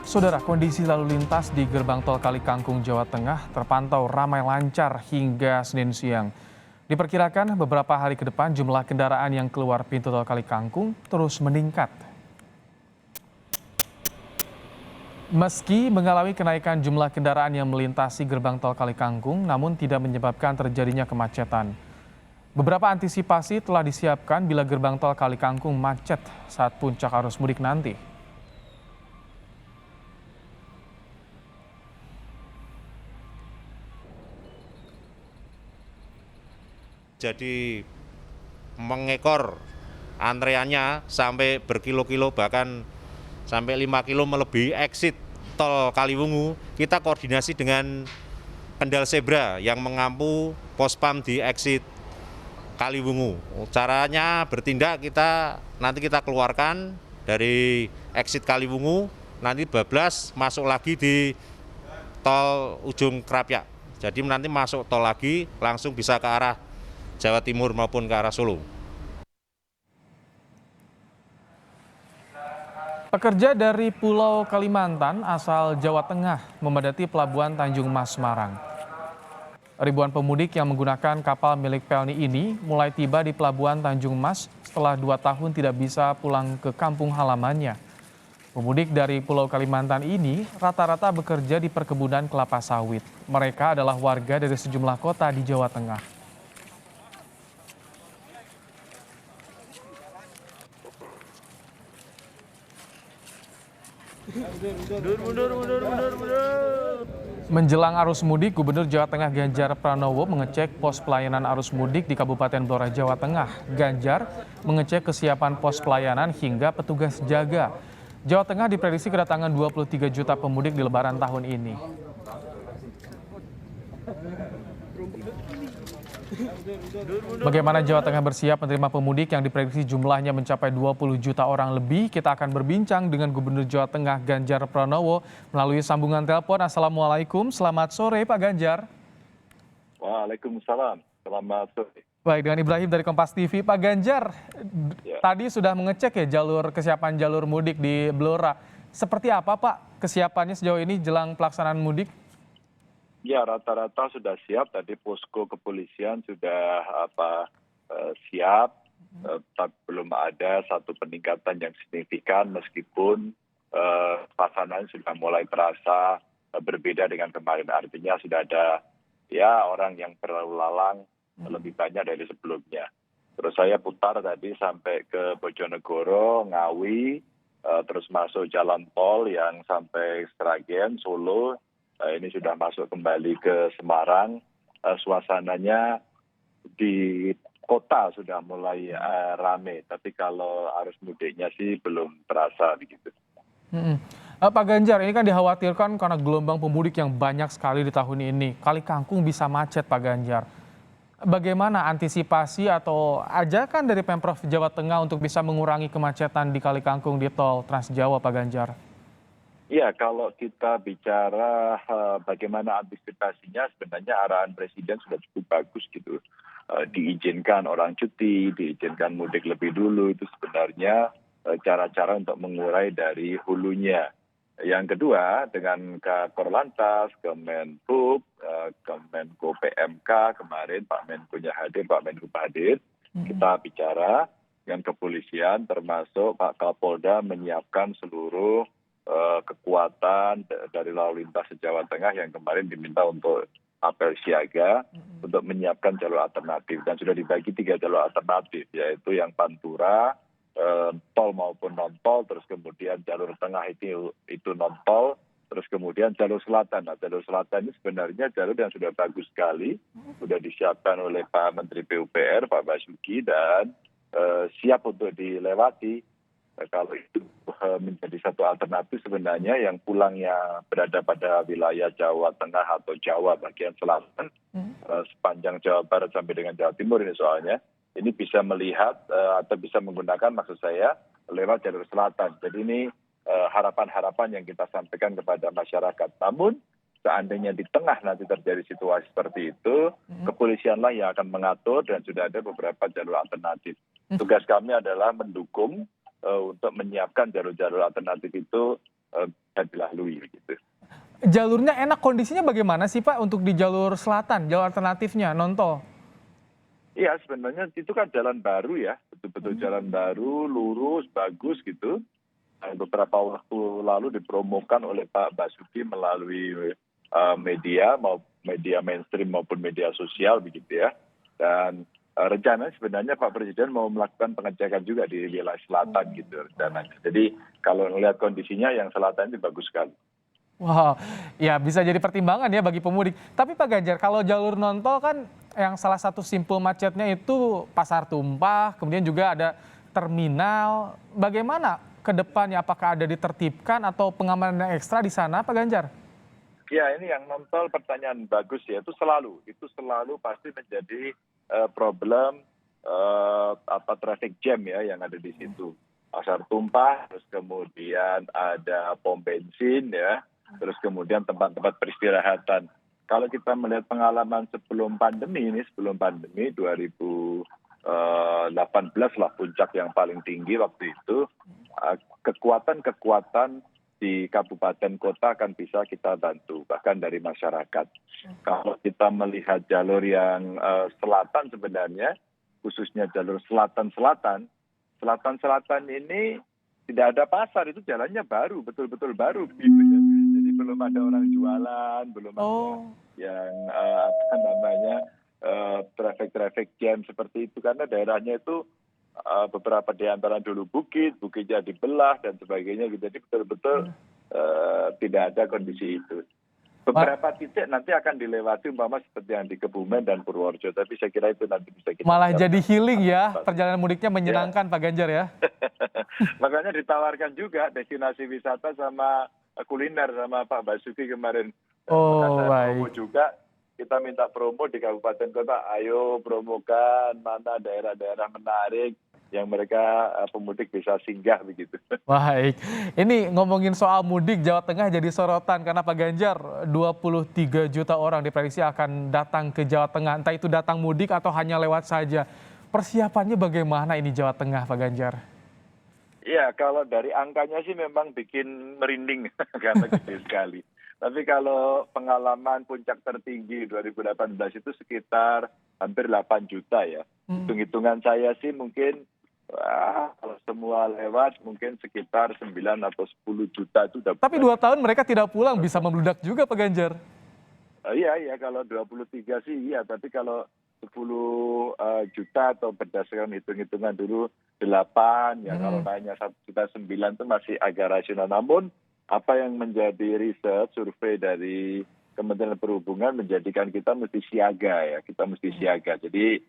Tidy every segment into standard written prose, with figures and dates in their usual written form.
Saudara, kondisi lalu lintas di gerbang tol Kali Kangkung, Jawa Tengah terpantau ramai lancar hingga Senin siang. Diperkirakan beberapa hari ke depan jumlah kendaraan yang keluar pintu tol Kali Kangkung terus meningkat. Meski mengalami kenaikan jumlah kendaraan yang melintasi gerbang tol Kali Kangkung, namun tidak menyebabkan terjadinya kemacetan. Beberapa antisipasi telah disiapkan bila gerbang tol Kali Kangkung macet saat puncak arus mudik nanti. Jadi mengekor antreannya sampai berkilo-kilo, bahkan sampai 5 kilo melebihi exit tol Kaliwungu. Kita koordinasi dengan Kendal Zebra yang mengampu pospam di exit Kaliwungu. Caranya bertindak, nanti kita keluarkan dari exit Kaliwungu, nanti bablas masuk lagi di tol ujung Krapyak. Jadi nanti masuk tol lagi langsung bisa ke arah Jawa Timur maupun ke arah Solo. Pekerja dari Pulau Kalimantan asal Jawa Tengah memadati pelabuhan Tanjung Mas Semarang. Ribuan pemudik yang menggunakan kapal milik Pelni ini mulai tiba di pelabuhan Tanjung Mas setelah 2 tahun tidak bisa pulang ke kampung halamannya. Pemudik dari Pulau Kalimantan ini rata-rata bekerja di perkebunan kelapa sawit. Mereka adalah warga dari sejumlah kota di Jawa Tengah. Menjelang arus mudik, Gubernur Jawa Tengah Ganjar Pranowo mengecek pos pelayanan arus mudik di Kabupaten Blora, Jawa Tengah. Ganjar mengecek kesiapan pos pelayanan hingga petugas jaga. Jawa Tengah diprediksi kedatangan 23 juta pemudik di Lebaran tahun ini. Bagaimana Jawa Tengah bersiap menerima pemudik yang diprediksi jumlahnya mencapai 20 juta orang lebih? Kita akan berbincang dengan Gubernur Jawa Tengah Ganjar Pranowo melalui sambungan telepon. Assalamualaikum, selamat sore Pak Ganjar. Waalaikumsalam, selamat sore. Baik, dengan Ibrahim dari Kompas TV. Pak Ganjar, tadi sudah mengecek ya kesiapan jalur mudik di Blora. Seperti apa Pak kesiapannya sejauh ini jelang pelaksanaan mudik? Ya, rata-rata sudah siap. Tadi posko kepolisian sudah siap, tapi belum ada satu peningkatan yang signifikan meskipun pelaksanaan sudah mulai terasa berbeda dengan kemarin. Artinya sudah ada orang yang berlalu lalang lebih banyak dari sebelumnya. Terus saya putar tadi sampai ke Bojonegoro, Ngawi, terus masuk jalan tol yang sampai Sragen, Solo. Ini sudah masuk kembali ke Semarang. Suasananya di kota sudah mulai rame, tapi kalau arus mudiknya sih belum terasa begitu. Pak Ganjar, ini kan dikhawatirkan karena gelombang pemudik yang banyak sekali di tahun ini. Kali Kangkung bisa macet Pak Ganjar. Bagaimana antisipasi atau ajakan dari Pemprov Jawa Tengah untuk bisa mengurangi kemacetan di Kali Kangkung di tol Trans Jawa Pak Ganjar? Ya, kalau kita bicara bagaimana antisipasinya, sebenarnya arahan Presiden sudah cukup bagus gitu. Diizinkan orang cuti, diizinkan mudik lebih dulu, itu sebenarnya cara-cara untuk mengurai dari hulunya. Yang kedua, dengan Korlantas, Kemenhub, Kemenko PMK, kemarin Pak Menko-nya hadir, Pak Menhub hadir, kita bicara dengan kepolisian, termasuk Pak Kapolda menyiapkan seluruh kekuatan dari lalu lintas Jawa Tengah yang kemarin diminta untuk apel siaga untuk menyiapkan jalur alternatif, dan sudah dibagi 3 jalur alternatif, yaitu yang Pantura, tol maupun non tol, terus kemudian jalur tengah itu non tol, terus kemudian jalur selatan. Nah, jalur selatan ini sebenarnya jalur yang sudah bagus sekali, sudah disiapkan oleh Pak Menteri PUPR Pak Basuki, dan siap untuk dilewati. Kalau itu menjadi satu alternatif, sebenarnya yang pulangnya berada pada wilayah Jawa Tengah atau Jawa bagian selatan, sepanjang Jawa Barat sampai dengan Jawa Timur ini soalnya, ini bisa melihat atau bisa menggunakan, maksud saya, lewat jalur selatan. Jadi ini harapan-harapan yang kita sampaikan kepada masyarakat. Namun seandainya di tengah nanti terjadi situasi seperti itu, kepolisianlah yang akan mengatur, dan sudah ada beberapa jalur alternatif. Tugas kami adalah mendukung untuk menyiapkan jalur-jalur alternatif itu bisa dilalui gitu. Jalurnya enak, kondisinya bagaimana sih Pak untuk di jalur selatan, jalur alternatifnya, non-tol? Iya, sebenarnya itu kan jalan baru ya, betul-betul jalan baru, lurus, bagus gitu. Beberapa waktu lalu dipromokan oleh Pak Basuki melalui media, mau media mainstream maupun media sosial begitu ya. Dan rencananya sebenarnya Pak Presiden mau melakukan pengecekan juga di wilayah selatan gitu rencananya. Jadi kalau melihat kondisinya yang selatan itu bagus sekali. Wow, ya bisa jadi pertimbangan ya bagi pemudik. Tapi Pak Ganjar, kalau jalur non-tol kan yang salah satu simpul macetnya itu Pasar Tumpah, kemudian juga ada terminal. Bagaimana ke depannya? Apakah ada ditertibkan atau pengamanan yang ekstra di sana, Pak Ganjar? Ya, ini yang non-tol pertanyaan bagus ya. Itu selalu pasti menjadi problem traffic jam ya yang ada di situ. Pasar Tumpah, terus kemudian ada pom bensin ya, terus kemudian tempat-tempat peristirahatan. Kalau kita melihat pengalaman sebelum pandemi 2018 lah puncak yang paling tinggi waktu itu, kekuatan-kekuatan di kabupaten kota akan bisa kita bantu, bahkan dari masyarakat. Kalau kita melihat jalur yang selatan sebenarnya, khususnya jalur selatan-selatan ini tidak ada pasar, itu jalannya baru, betul-betul baru gitu ya. Jadi belum ada orang jualan, belum ada yang traffic jam seperti itu, karena daerahnya itu beberapa di antara dulu bukitnya dibelah dan sebagainya gitu. Jadi betul-betul tidak ada kondisi itu. Beberapa titik nanti akan dilewati umpama seperti yang di Kebumen dan Purworejo, tapi saya kira itu nanti bisa kita Malah jadi healing ya, perjalanan mudiknya menyenangkan Pak Ganjar ya. Makanya ditawarkan juga destinasi wisata sama kuliner sama Pak Basuki kemarin. Oh, Promo baik. juga, kita minta promo di kabupaten kota, ayo promokan mana daerah-daerah menarik yang mereka pemudik bisa singgah begitu. Baik, ini ngomongin soal mudik, Jawa Tengah jadi sorotan karena Pak Ganjar 23 juta orang diprediksi akan datang ke Jawa Tengah, entah itu datang mudik atau hanya lewat saja. Persiapannya bagaimana ini Jawa Tengah, Pak Ganjar? Iya, kalau dari angkanya sih memang bikin merinding karena gede sekali. Tapi kalau pengalaman puncak tertinggi 2018 itu sekitar hampir 8 juta ya. Hitung-hitungan saya sih mungkin kalau semua lewat mungkin sekitar 9 atau 10 juta itu udah. Tapi 2 tahun mereka tidak pulang, bisa membludak juga Pak Ganjar. Iya, kalau 23 sih iya, tapi kalau 10 juta atau berdasarkan hitung-hitungan dulu 8, ya kalau naiknya 1,9 juta itu masih agak rasional. Namun apa yang menjadi riset survei dari Kementerian Perhubungan menjadikan kita mesti siaga ya, Jadi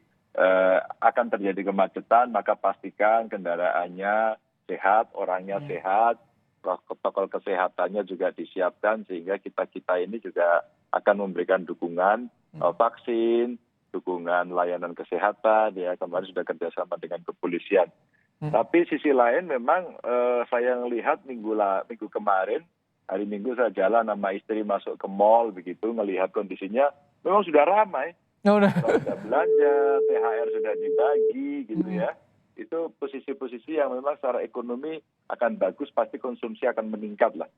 akan terjadi kemacetan, maka pastikan kendaraannya sehat, orangnya sehat, protokol kesehatannya juga disiapkan sehingga kita ini juga akan memberikan dukungan vaksin, dukungan layanan kesehatan, ya kemarin sudah kerjasama dengan kepolisian. Tapi sisi lain memang saya lihat minggu kemarin, hari Minggu saya jalan sama istri masuk ke mall begitu, melihat kondisinya memang sudah ramai. Sudah belanja, THR sudah dibagi gitu ya. Itu posisi-posisi yang memang secara ekonomi akan bagus, pasti konsumsi akan meningkat lah.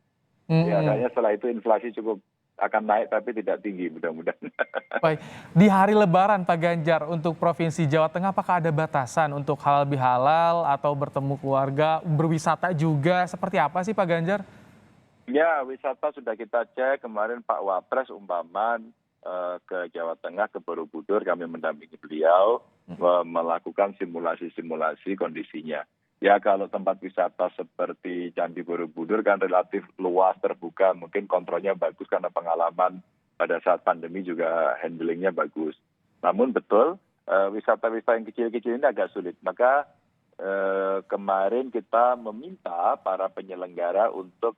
Ya, kayaknya setelah itu inflasi cukup akan naik tapi tidak tinggi mudah-mudahan. Baik, di hari Lebaran Pak Ganjar untuk Provinsi Jawa Tengah apakah ada batasan untuk halal bihalal atau bertemu keluarga, berwisata juga, seperti apa sih Pak Ganjar? Ya, wisata sudah kita cek, kemarin Pak Wapres ke Jawa Tengah, ke Borobudur, kami mendampingi beliau melakukan simulasi kondisinya. Ya kalau tempat wisata seperti Candi Borobudur kan relatif luas, terbuka, mungkin kontrolnya bagus karena pengalaman pada saat pandemi juga handlingnya bagus. Namun betul, wisata-wisata yang kecil-kecil ini agak sulit. Maka kemarin kita meminta para penyelenggara untuk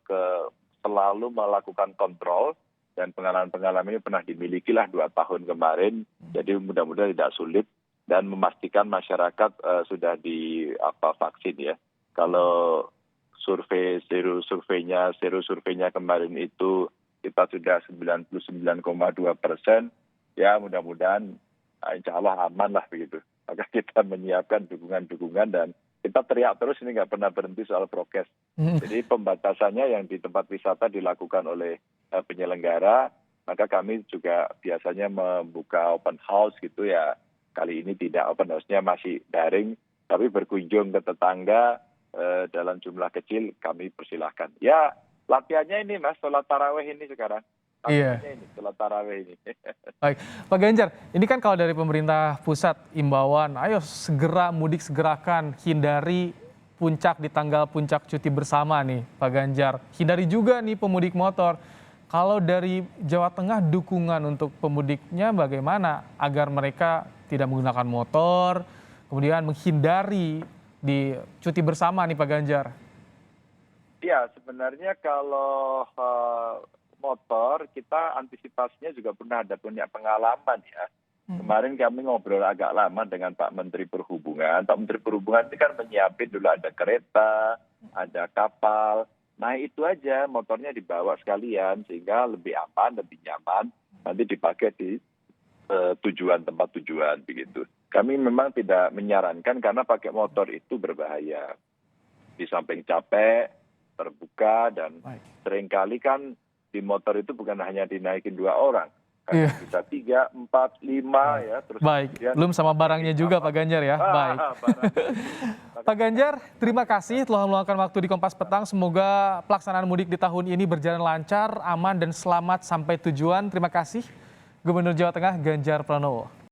selalu melakukan kontrol, dan pengalaman-pengalaman ini pernah dimiliki lah 2 tahun kemarin, jadi mudah-mudahan tidak sulit dan memastikan masyarakat sudah vaksin ya. Kalau seru surveinya kemarin itu kita sudah 99,2%, ya mudah-mudahan insya Allah aman lah begitu. Maka kita menyiapkan dukungan-dukungan dan kita teriak terus ini nggak pernah berhenti soal prokes. Jadi pembatasannya yang di tempat wisata dilakukan oleh penyelenggara, maka kami juga biasanya membuka open house gitu ya. Kali ini tidak open house-nya masih daring, tapi berkunjung ke tetangga dalam jumlah kecil kami persilahkan. Ya latihannya ini Mas, sholat taraweh ini sekarang. Iya. Ini, sholat taraweh ini. Baik, Pak Ganjar, ini kan kalau dari pemerintah pusat imbauan, ayo segera mudik segerakan, hindari puncak di tanggal puncak cuti bersama nih, Pak Ganjar. Hindari juga nih pemudik motor. Kalau dari Jawa Tengah dukungan untuk pemudiknya bagaimana agar mereka tidak menggunakan motor, kemudian menghindari di cuti bersama nih Pak Ganjar? Ya sebenarnya kalau motor kita antisipasinya juga ada punya pengalaman ya. Kemarin kami ngobrol agak lama dengan Pak Menteri Perhubungan. Pak Menteri Perhubungan ini kan menyiapin dulu ada kereta, ada kapal. Nah itu aja motornya dibawa sekalian sehingga lebih aman, lebih nyaman. Nanti dipakai di tempat tujuan begitu. Kami memang tidak menyarankan karena pakai motor itu berbahaya. Di samping capek, terbuka dan seringkali kan di motor itu bukan hanya dinaikin 2 orang, kan bisa 3, 4, 5 ya. Terus baik, belum sama barangnya juga Pak Ganjar ya. Baik. Pak Ganjar, terima kasih telah meluangkan waktu di Kompas Petang. Semoga pelaksanaan mudik di tahun ini berjalan lancar, aman dan selamat sampai tujuan. Terima kasih, Gubernur Jawa Tengah Ganjar Pranowo.